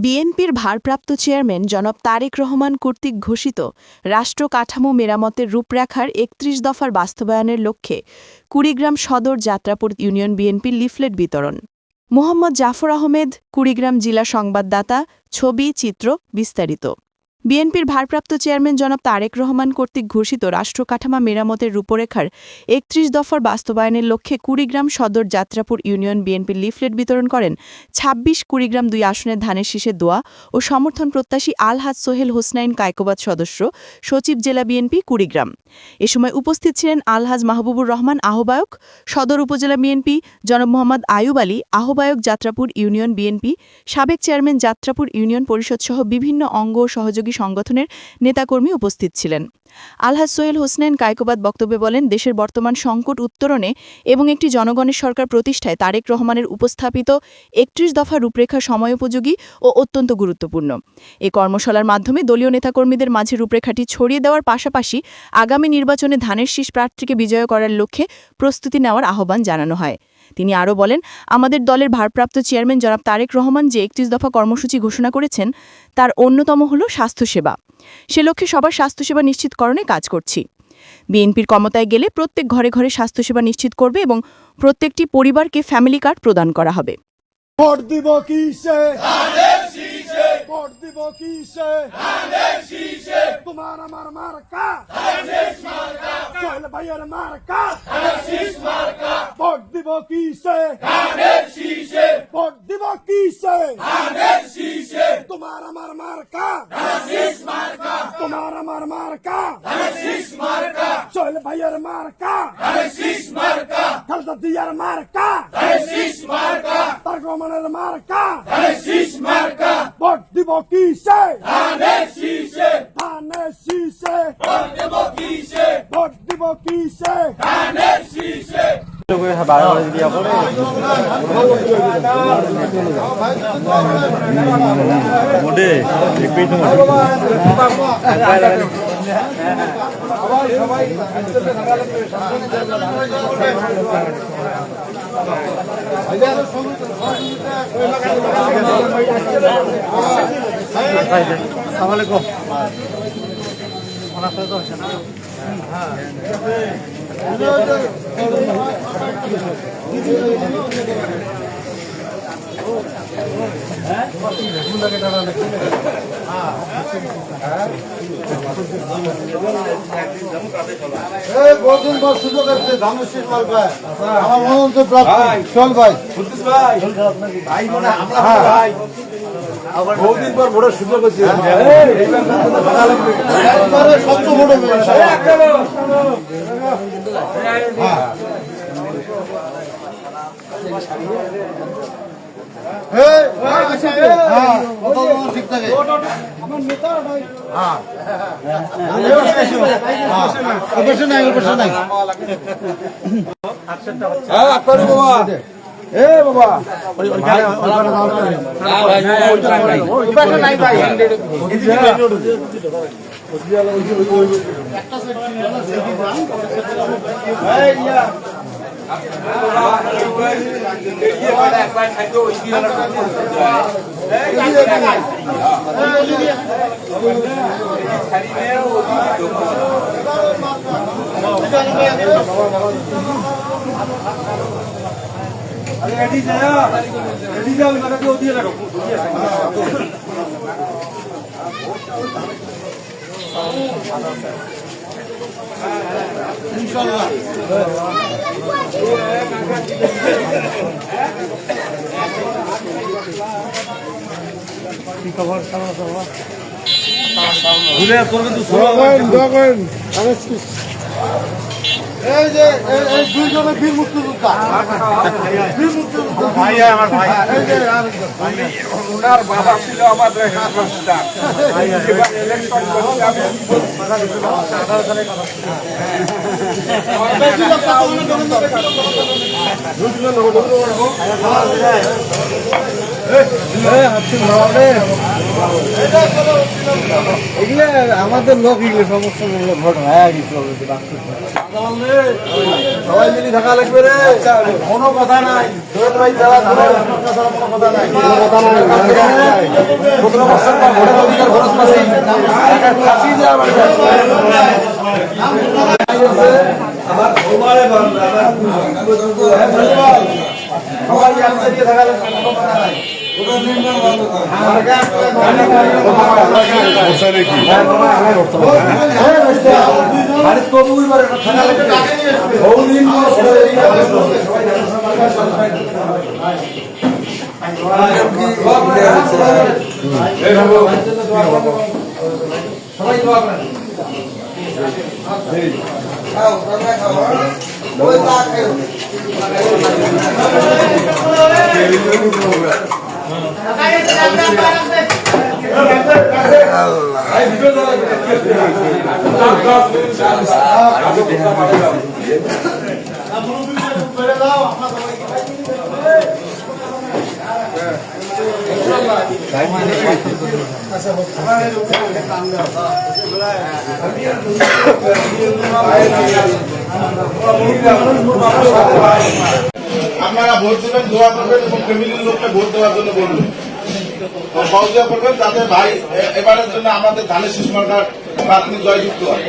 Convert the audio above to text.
বিএনপির ভারপ্রাপ্ত চেয়ারম্যান জনাব তারেক রহমান কর্তৃক ঘোষিত রাষ্ট্র কাঠামো মেরামতের রূপরেখার ৩১ দফার বাস্তবায়নের লক্ষ্যে কুড়িগ্রাম সদর যাত্রাপুর ইউনিয়ন বিএনপির লিফলেট বিতরণ। মোহাম্মদ জাফর আহমেদ, কুড়িগ্রাম জেলা সংবাদদাতা। ছবি, চিত্র বিস্তারিত। বিএনপির ভারপ্রাপ্ত চেয়ারম্যান জনাব তারেক রহমান কর্তৃক ঘোষিত রাষ্ট্র কাঠামো মেরামতের রূপরেখার ৩১ দফার বাস্তবায়নের লক্ষ্যে কুড়িগ্রাম সদর যাত্রাপুর ইউনিয়ন বিএনপির লিফলেট বিতরণ করেন ২৬ কুড়িগ্রাম ২ আসনের ধানের শীষে দোয়া ও সমর্থন প্রত্যাশী আলহাজ সোহেল হোসনাইন কায়কোবাদ সদস্য সচিব জেলা বিএনপি কুড়িগ্রাম। এ সময় উপস্থিত ছিলেন আলহাজ মাহবুবুর রহমান আহ্বায়ক, সদর উপজেলা বিএনপি জনাব মোহাম্মদ আয়ুব আলী আহ্বায়ক, যাত্রাপুর ইউনিয়ন বিএনপি সাবেক চেয়ারম্যান, যাত্রাপুর ইউনিয়ন পরিষদ সহ বিভিন্ন অঙ্গ ও সহযোগী সংগঠনের নেতাকর্মী উপস্থিত ছিলেন। আলহাজ সোহেল হোসনাইন কায়কোবাদ বক্তব্যে বলেন, দেশের বর্তমান সংকট উত্তরণে এবং একটি জনগণের সরকার প্রতিষ্ঠায় তারেক রহমানের উপস্থাপিত ৩১ দফা রূপরেখা সময়োপযোগী ও অত্যন্ত গুরুত্বপূর্ণ। এ কর্মশালার মাধ্যমে দলীয় নেতাকর্মীদের মাঝে রূপরেখাটি ছড়িয়ে দেওয়ার পাশাপাশি আগামী নির্বাচনে ধানের শীষ প্রার্থীকে বিজয় করার লক্ষ্যে প্রস্তুতি নেওয়ার আহ্বান জানানো হয়। তিনি আরও বলেন, আমাদের দলের ভারপ্রাপ্ত চেয়ারম্যান জনাব তারেক রহমান যে ৩১ দফা কর্মসূচি ঘোষণা করেছেন তার অন্যতম হল স্বাস্থ্যসেবা। সে লক্ষ্যে সবার স্বাস্থ্যসেবা নিশ্চিতকরণে কাজ করছি। বিএনপির ক্ষমতায় গেলে প্রত্যেক ঘরে ঘরে স্বাস্থ্যসেবা নিশ্চিত করবে এবং প্রত্যেকটি পরিবারকে ফ্যামিলি কার্ড প্রদান করা হবে। ভোট দিব কিসে? ধানের শীষে। ভোট দিব কিসে? ধানের শীষে। তোমার আমার মার্কা ধানের শীষ মার্কা। সোহেল ভাইয়ের মার্কা ধানের শীষ মার্কা। ভোট দিব কিসে? ধানের শীষে। ভোট দিব কিসে? ধানের শীষে। তোমার আমার মার্কা ধানের শীষ মার্কা। তোমার আমার মার্কা ধানের শীষ মার্কা। সোহেল ভাইয়ের মার্কা ধানের শীষ মার্কা। খালেদা জিয়ার মার্কা ধানের শীষ মার্কা। তারেক রহমানের মার্কা ধানের শীষ মার্কা। ভোট দিব কিসে? ধানের শীষে। ধানের শীষে। ভোট দিব কিসে? ভোট দিব কিসে? ধানের শীষে। বহুদিন পর সুযোগ আছে ধানের শীষ মার্কা। আমার মনোনয়ন প্রার্থী চল ভাই বহুদিন পর ভোটের সুযোগ হচ্ছে। সবচেয়ে বড় ঠিক থাকে। এই যে এই দুইজনে বীর মুক্তিযোদ্ধা। ভাই আমার ভাই, ওনার বাবা ছিল আমাদের হেডমাস্টার। এগুলো আমাদের লোক, এগুলো সমস্যা ভোট হয়ে গেছিল। সবাই মিলে থাকা লাগবে রে, কোনো কথা নাই। ভাই যারা কোনো কথা নাই, কোনো কথা নাই। 17 বছর পর ভোটের অধিকার খরচ পাচ্ছি, ফাঁসি দেওয়া আমার সবাই একসাথে দিয়ে থাকা লাগবে, কোনো কথা নাই। সবাই দোয়া করেন। আপনারা ভোট দেবেন, দোয়া করবেন এবং ফ্যামিলির লোককে ভোট দেওয়ার জন্য বলবেন, সহযোগিতা করবেন যাতে ভাই এবারের জন্য আমাদের ধানের শীষ মার্কার প্রার্থী জয়যুক্ত হয়।